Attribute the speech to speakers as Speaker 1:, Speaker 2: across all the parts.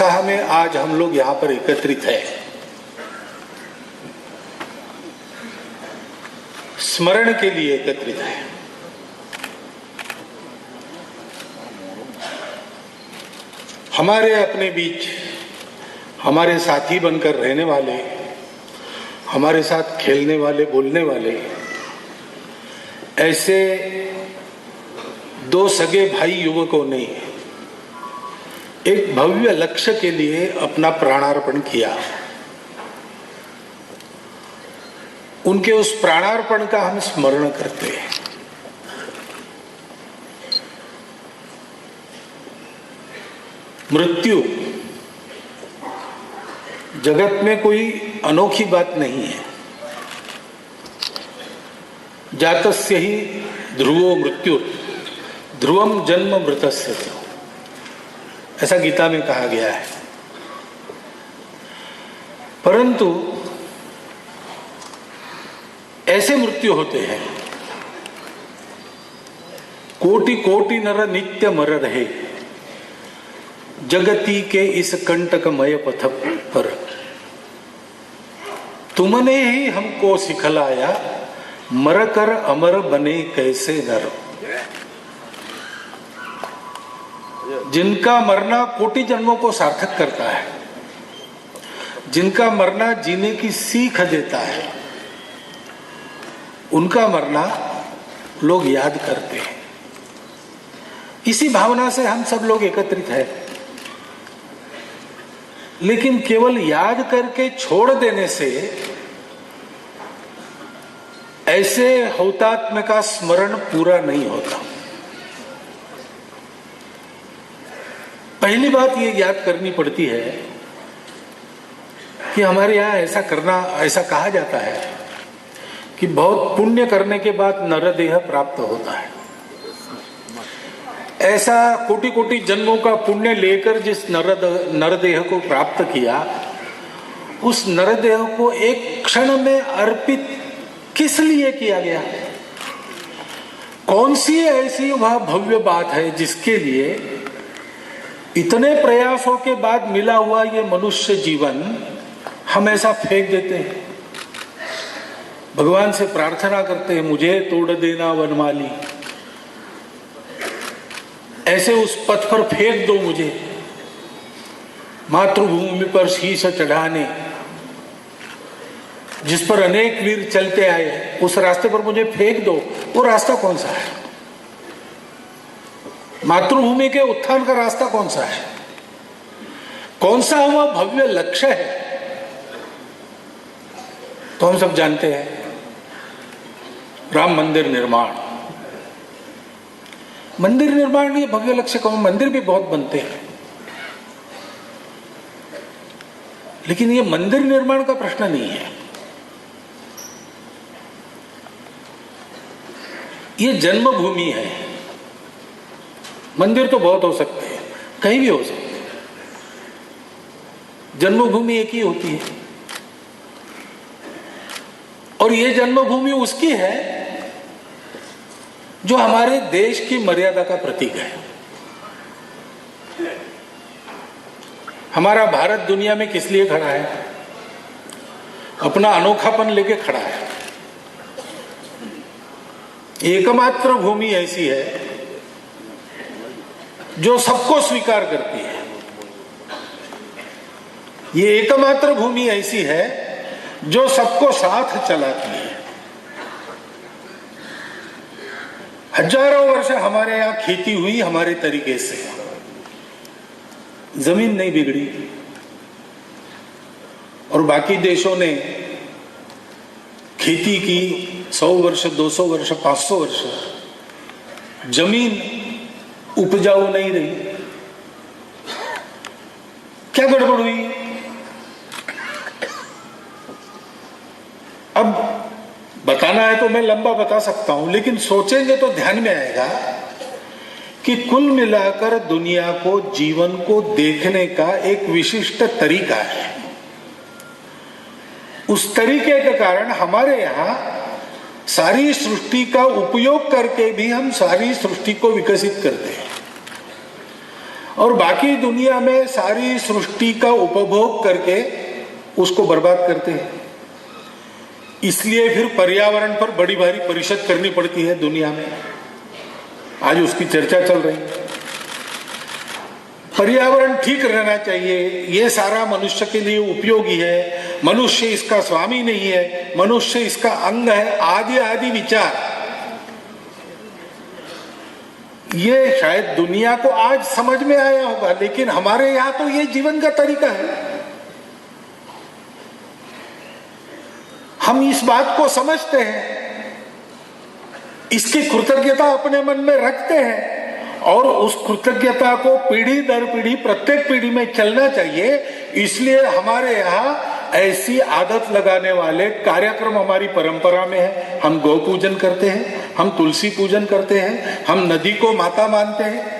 Speaker 1: उत्साह में आज हम लोग यहाँ पर एकत्रित हैं। स्मरण के लिए एकत्रित हैं। हमारे अपने बीच हमारे साथी बनकर रहने वाले, हमारे साथ खेलने वाले, बोलने वाले, ऐसे दो सगे भाई युवकों ने एक भव्य लक्ष्य के लिए अपना प्राणार्पण किया। उनके उस प्राणार्पण का हम स्मरण करते हैं। मृत्यु जगत में कोई अनोखी बात नहीं है। जातस्य ही ध्रुवो मृत्यु, ध्रुवम जन्म मृतस्य, ऐसा गीता में कहा गया है। परंतु ऐसे मृत्यु होते हैं, कोटि कोटि नर नित्य मर रहे, जगती के इस कंटकमय पथ पर तुमने ही हमको सिखलाया, मर कर अमर बने कैसे नर। जिनका मरना कोटि जन्मों को सार्थक करता है, जिनका मरना जीने की सीख देता है, उनका मरना लोग याद करते हैं। इसी भावना से हम सब लोग एकत्रित हैं। लेकिन केवल याद करके छोड़ देने से ऐसे हुतात्मा का स्मरण पूरा नहीं होता। पहली बात ये याद करनी पड़ती है कि हमारे यहाँ ऐसा कहा जाता है कि बहुत पुण्य करने के बाद नरदेह प्राप्त होता है। ऐसा कोटि कोटि जन्मों का पुण्य लेकर जिस नरदेह को प्राप्त किया, उस नरदेह को एक क्षण में अर्पित किस लिए किया गया? कौन सी ऐसी वह भव्य बात है जिसके लिए इतने प्रयासों के बाद मिला हुआ ये मनुष्य जीवन हम ऐसा फेंक देते हैं? भगवान से प्रार्थना करते हैं, मुझे तोड़ देना वनमाली, ऐसे उस पथ पर फेंक दो मुझे, मातृभूमि पर शीश चढ़ाने, जिस पर अनेक वीर चलते आए, उस रास्ते पर मुझे फेंक दो। वो रास्ता कौन सा है? मातृभूमि के उत्थान का रास्ता कौन सा है? कौन सा वह भव्य लक्ष्य है? तो हम सब जानते हैं, राम मंदिर निर्माण। मंदिर निर्माण ये भव्य लक्ष्य कौन? मंदिर भी बहुत बनते हैं, लेकिन ये मंदिर निर्माण का प्रश्न नहीं है। ये जन्मभूमि है। मंदिर तो बहुत हो सकते हैं, कहीं भी हो सकते हैं, जन्मभूमि एक ही होती है। और ये जन्मभूमि उसकी है जो हमारे देश की मर्यादा का प्रतीक है। हमारा भारत दुनिया में किस लिए खड़ा है? अपना अनोखापन लेके खड़ा है। एकमात्र भूमि ऐसी है जो सबको स्वीकार करती है। ये एकमात्र भूमि ऐसी है जो सबको साथ चलाती है। हजारों वर्ष हमारे यहाँ खेती हुई हमारे तरीके से, जमीन नहीं बिगड़ी। और बाकी देशों ने खेती की 100 वर्ष, 200 वर्ष, 500 वर्ष, जमीन उपजाऊ नहीं रही। क्या गड़बड़ हुई? अब बताना है तो मैं लंबा बता सकता हूं, लेकिन सोचेंगे तो ध्यान में आएगा कि कुल मिलाकर दुनिया को, जीवन को देखने का एक विशिष्ट तरीका है। उस तरीके के कारण हमारे यहाँ सारी सृष्टि का उपयोग करके भी हम सारी सृष्टि को विकसित करते हैं। और बाकी दुनिया में सारी सृष्टि का उपभोग करके उसको बर्बाद करते हैं। इसलिए फिर पर्यावरण पर बड़ी भारी परिषद करनी पड़ती है दुनिया में, आज उसकी चर्चा चल रही है। पर्यावरण ठीक रहना चाहिए, ये सारा मनुष्य के लिए उपयोगी है, मनुष्य इसका स्वामी नहीं है, मनुष्य इसका अंग है, आदि आदि विचार ये शायद दुनिया को आज समझ में आया होगा, लेकिन हमारे यहां तो ये जीवन का तरीका है। हम इस बात को समझते हैं, इसकी कृतज्ञता अपने मन में रखते हैं और उस कृतज्ञता को पीढ़ी दर पीढ़ी प्रत्येक पीढ़ी में चलना चाहिए। इसलिए हमारे यहाँ ऐसी आदत लगाने वाले कार्यक्रम हमारी परंपरा में है। हम गौ पूजन करते हैं, हम तुलसी पूजन करते हैं, हम नदी को माता मानते हैं।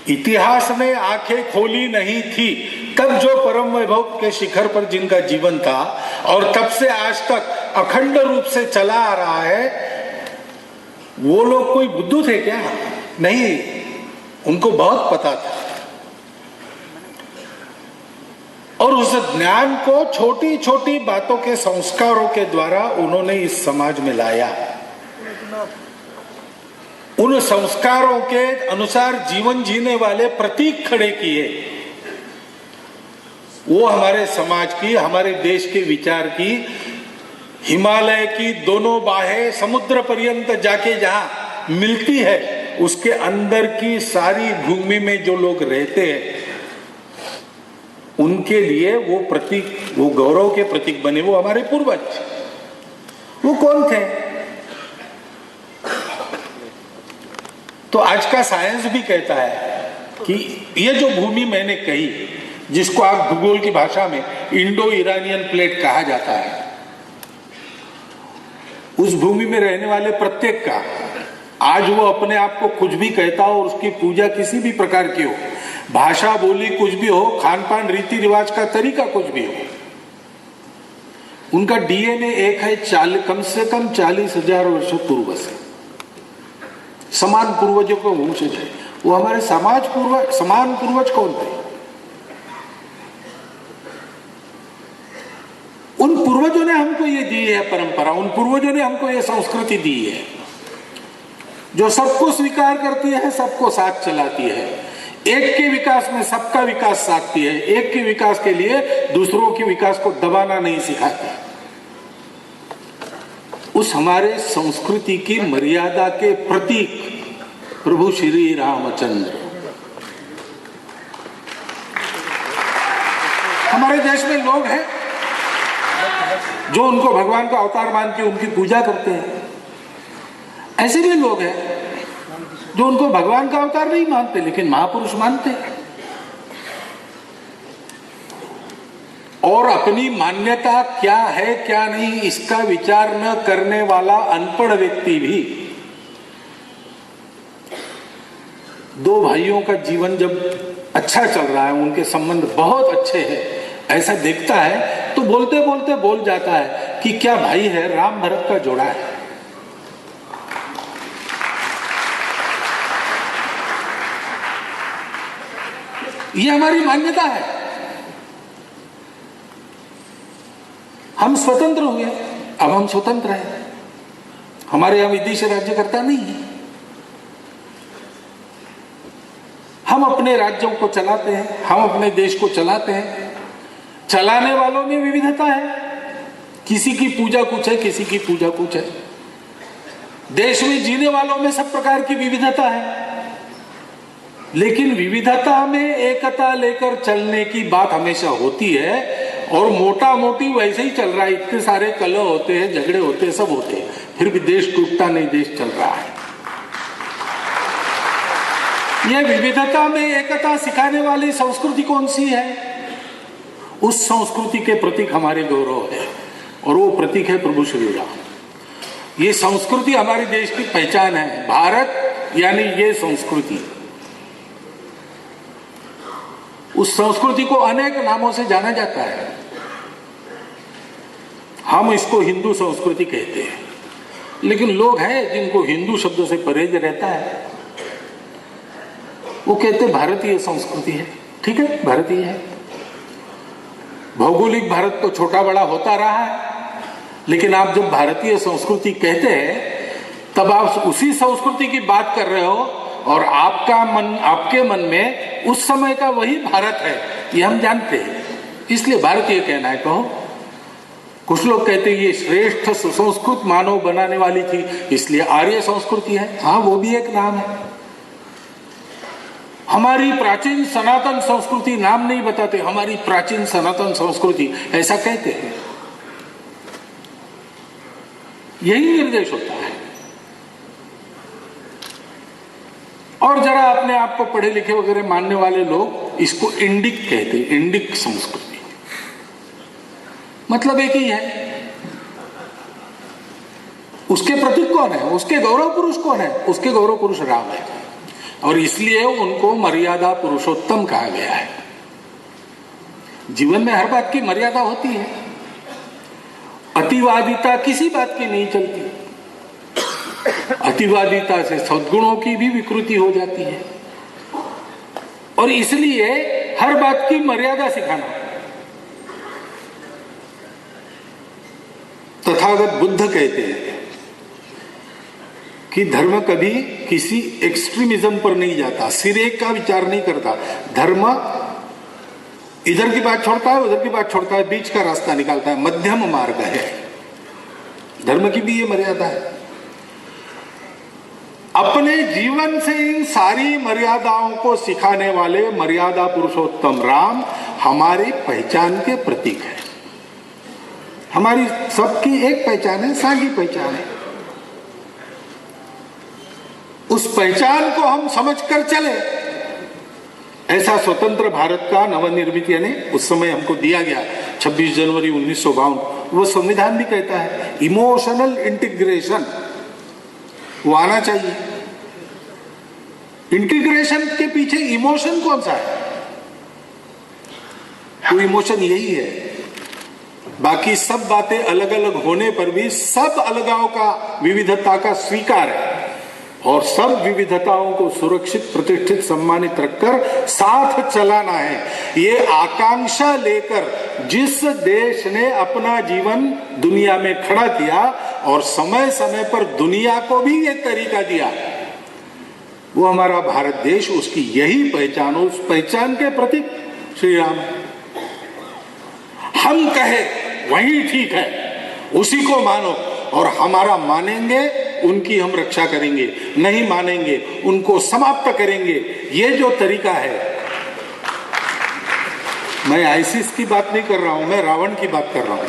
Speaker 1: इतिहास ने आंखें खोली नहीं थी तब जो परम वैभव के शिखर पर जिनका जीवन था और तब से आज तक अखंड रूप से चला आ रहा है, वो लोग कोई बुद्धू थे क्या? नहीं, उनको बहुत पता था और उस ज्ञान को छोटी छोटी बातों के संस्कारों के द्वारा उन्होंने इस समाज में लाया। उन संस्कारों के अनुसार जीवन जीने वाले प्रतीक खड़े किए। वो हमारे समाज की, हमारे देश के विचार की, हिमालय की दोनों बाहें समुद्र पर्यंत जाके जहां मिलती है, उसके अंदर की सारी भूमि में जो लोग रहते हैं, उनके लिए वो प्रतीक, वो गौरव के प्रतीक बने। वो हमारे पूर्वज, वो कौन थे? तो आज का साइंस भी कहता है कि ये जो भूमि मैंने कही, जिसको आप भूगोल की भाषा में इंडो ईरानियन प्लेट कहा जाता है, उस भूमि में रहने वाले प्रत्येक का, आज वो अपने आप को कुछ भी कहता हो और उसकी पूजा किसी भी प्रकार की हो, भाषा बोली कुछ भी हो, खान पान रीति रिवाज का तरीका कुछ भी हो, उनका डीएनए एक है, कम से कम 40,000 वर्षों पूर्व से समान पूर्वजों को वंशज है। वो हमारे समाज पूर्वज, समान पूर्वज कौन थे? उन पूर्वजों ने हमको ये दी है परंपरा, उन पूर्वजों ने हमको ये संस्कृति दी है जो सबको स्वीकार करती है, सबको साथ चलाती है, एक के विकास में सबका विकास साधती है, एक के विकास के लिए दूसरों के विकास को दबाना नहीं सिखाती। उस हमारे संस्कृति की मर्यादा के प्रतीक प्रभु श्री रामचंद्र। हमारे देश में लोग हैं जो उनको भगवान का अवतार मान के उनकी पूजा करते हैं। ऐसे भी लोग हैं जो उनको भगवान का अवतार नहीं मानते लेकिन महापुरुष मानते हैं। और अपनी मान्यता क्या है क्या नहीं इसका विचार न करने वाला अनपढ़ व्यक्ति भी, दो भाइयों का जीवन जब अच्छा चल रहा है, उनके संबंध बहुत अच्छे हैं, ऐसा देखता है तो बोलते बोलते बोल जाता है कि क्या भाई है, राम भरत का जोड़ा है। ये हमारी मान्यता है। हम स्वतंत्र हुए, अब हम स्वतंत्र हैं, हमारे यहां विदेशी राज्यकर्ता नहीं है। हम अपने राज्यों को चलाते हैं, हम अपने देश को चलाते हैं। चलाने वालों में विविधता है, किसी की पूजा कुछ है, किसी की पूजा कुछ है। देश में जीने वालों में सब प्रकार की विविधता है, लेकिन विविधता में एकता लेकर चलने की बात हमेशा होती है। और मोटा मोटी वैसे ही चल रहा है, इतने सारे कलह होते हैं, झगड़े होते हैं, सब होते हैं, फिर भी देश टूटता नहीं, देश चल रहा है। यह विविधता में एकता सिखाने वाली संस्कृति कौन सी है? उस संस्कृति के प्रतीक हमारे गौरव है और वो प्रतीक है प्रभु श्री राम। ये संस्कृति हमारे देश की पहचान है। भारत यानी ये संस्कृति। उस संस्कृति को अनेक नामों से जाना जाता है। हम इसको हिंदू संस्कृति कहते हैं, लेकिन लोग हैं जिनको हिंदू शब्दों से परहेज रहता है। वो कहते भारतीय संस्कृति है। ठीक है, भारतीय है। भौगोलिक भारत तो छोटा बड़ा होता रहा है, लेकिन आप जब भारतीय संस्कृति कहते हैं तब आप उसी संस्कृति की बात कर रहे हो और आपके मन में उस समय का वही भारत है, ये हम जानते हैं, इसलिए भारतीय कहना है। कहो, कुछ लोग कहते हैं ये श्रेष्ठ सुसंस्कृत मानव बनाने वाली थी, इसलिए आर्य संस्कृति है। हाँ, वो भी एक नाम है। हमारी प्राचीन सनातन संस्कृति, नाम नहीं बताते, हमारी प्राचीन सनातन संस्कृति ऐसा कहते हैं। यही निर्देश होता है। और जरा अपने आप को पढ़े लिखे वगैरह मानने वाले लोग इसको इंडिक कहते हैं, इंडिक संस्कृति। मतलब एक ही है। उसके प्रतीक कौन है, उसके गौरव पुरुष कौन है? उसके गौरव पुरुष राम है, और इसलिए उनको मर्यादा पुरुषोत्तम कहा गया है। जीवन में हर बात की मर्यादा होती है, अतिवादिता किसी बात की नहीं चलती। अतिवादिता से सद्गुणों की भी विकृति हो जाती है, और इसलिए हर बात की मर्यादा सिखाना। तथागत बुद्ध कहते हैं कि धर्म कभी किसी एक्सट्रीमिज्म पर नहीं जाता, सिरे का विचार नहीं करता। धर्म इधर की बात छोड़ता है, उधर की बात छोड़ता है, बीच का रास्ता निकालता है, मध्यम मार्ग है। धर्म की भी ये मर्यादा है। अपने जीवन से इन सारी मर्यादाओं को सिखाने वाले मर्यादा पुरुषोत्तम राम हमारी पहचान के प्रतीक है। हमारी सबकी एक पहचान है, साझी पहचान है। उस पहचान को हम समझकर चले, ऐसा स्वतंत्र भारत का नवनिर्मित यानी उस समय हमको दिया गया 26 जनवरी 1952, वो संविधान भी कहता है इमोशनल इंटीग्रेशन वो आना चाहिए। इंटीग्रेशन के पीछे इमोशन कौन सा है? वो इमोशन यही है। बाकी सब बातें अलग अलग होने पर भी सब अलगाव का, विविधता का स्वीकार है, और सब विविधताओं को सुरक्षित, प्रतिष्ठित, सम्मानित रखकर साथ चलाना है। ये आकांक्षा लेकर जिस देश ने अपना जीवन दुनिया में खड़ा किया और समय समय पर दुनिया को भी ये तरीका दिया, वो हमारा भारत देश, उसकी यही पहचान, उस पहचान के प्रतीक श्री राम। हम कहे वही ठीक है, उसी को मानो, और हमारा मानेंगे उनकी हम रक्षा करेंगे, नहीं मानेंगे उनको समाप्त करेंगे। ये जो तरीका है, मैं आईसिस की बात नहीं कर रहा हूं, मैं रावण की बात कर रहा हूं।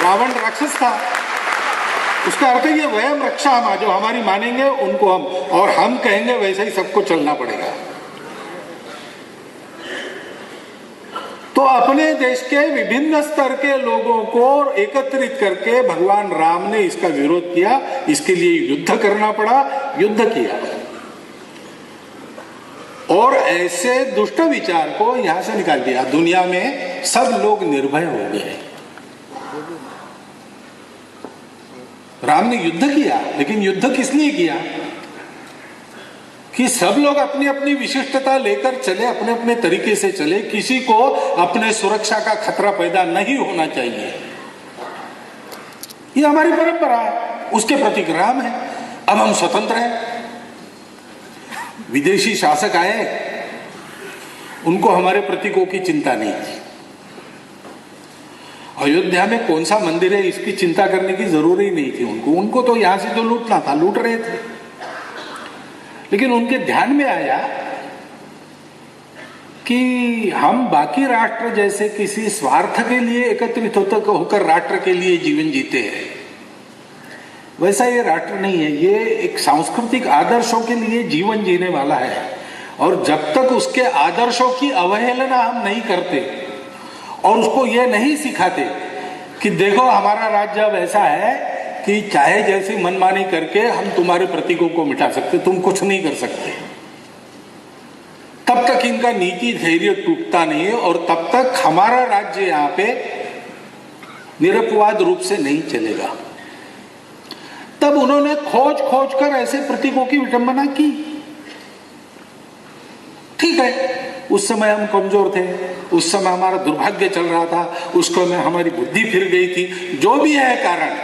Speaker 1: रावण राक्षस था, उसका अर्थ ये वयम रक्षा हम, जो हमारी मानेंगे उनको हम, और हम कहेंगे वैसे ही सबको चलना पड़ेगा। तो अपने देश के विभिन्न स्तर के लोगों को एकत्रित करके भगवान राम ने इसका विरोध किया, इसके लिए युद्ध करना पड़ा, युद्ध किया, और ऐसे दुष्ट विचार को यहां से निकाल दिया। दुनिया में सब लोग निर्भय हो गए। राम ने युद्ध किया, लेकिन युद्ध किस लिए किया? कि सब लोग अपनी अपनी विशिष्टता लेकर चले, अपने अपने तरीके से चले, किसी को अपने सुरक्षा का खतरा पैदा नहीं होना चाहिए। ये हमारी परंपरा है, उसके प्रतीक राम है। अब हम स्वतंत्र हैं। विदेशी शासक आए, उनको हमारे प्रतीकों की चिंता नहीं थी। अयोध्या में कौन सा मंदिर है इसकी चिंता करने की जरूरत ही नहीं थी उनको तो यहां से जो लूटना था लूट रहे थे। लेकिन उनके ध्यान में आया कि हम बाकी राष्ट्र जैसे किसी स्वार्थ के लिए एकत्रित होकर राष्ट्र के लिए जीवन जीते हैं, वैसा ये राष्ट्र नहीं है। ये एक सांस्कृतिक आदर्शों के लिए जीवन जीने वाला है, और जब तक उसके आदर्शों की अवहेलना हम नहीं करते और उसको ये नहीं सिखाते कि देखो हमारा राज्य अब ऐसा है कि चाहे जैसी मनमानी करके हम तुम्हारे प्रतीकों को मिटा सकते, तुम कुछ नहीं कर सकते, तब तक इनका नीति धैर्य टूटता नहीं है, और तब तक हमारा राज्य यहाँ पे निरपवाद रूप से नहीं चलेगा। तब तब उन्होंने खोज खोज कर ऐसे प्रतीकों की विडंबना की। ठीक है, उस समय हम कमजोर थे, उस समय हमारा दुर्भाग्य चल रहा था, उस समय हमारी बुद्धि फिर गई थी, जो भी है कारण,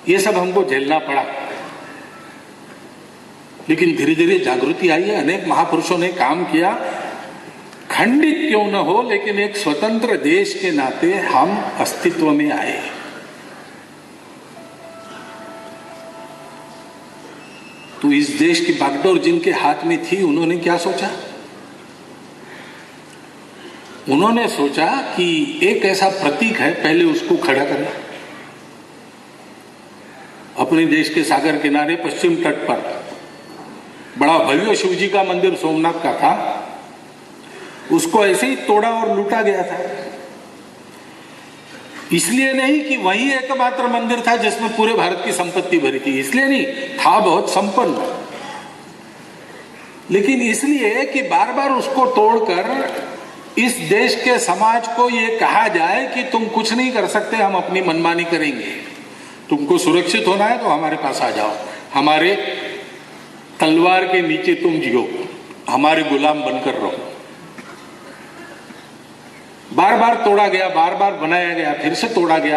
Speaker 1: ये सब हमको झेलना पड़ा। लेकिन धीरे धीरे जागृति आई है, अनेक महापुरुषों ने काम किया। खंडित क्यों न हो, लेकिन एक स्वतंत्र देश के नाते हम अस्तित्व में आए। तो इस देश की बागडोर जिनके हाथ में थी, उन्होंने क्या सोचा? उन्होंने सोचा कि एक ऐसा प्रतीक है, पहले उसको खड़ा करना। अपने देश के सागर किनारे पश्चिम तट पर बड़ा भव्य शिव जी का मंदिर सोमनाथ का था, उसको ऐसे ही तोड़ा और लूटा गया था। इसलिए नहीं कि वही एकमात्र मंदिर था जिसमें पूरे भारत की संपत्ति भरी थी, इसलिए नहीं, था बहुत संपन्न, लेकिन इसलिए कि बार बार उसको तोड़कर इस देश के समाज को ये कहा जाए कि तुम कुछ नहीं कर सकते, हम अपनी मनमानी करेंगे, तुमको सुरक्षित होना है तो हमारे पास आ जाओ, हमारे तलवार के नीचे तुम जियो, हमारे गुलाम बनकर रहो। बार बार तोड़ा गया, बार बार बनाया गया, फिर से तोड़ा गया।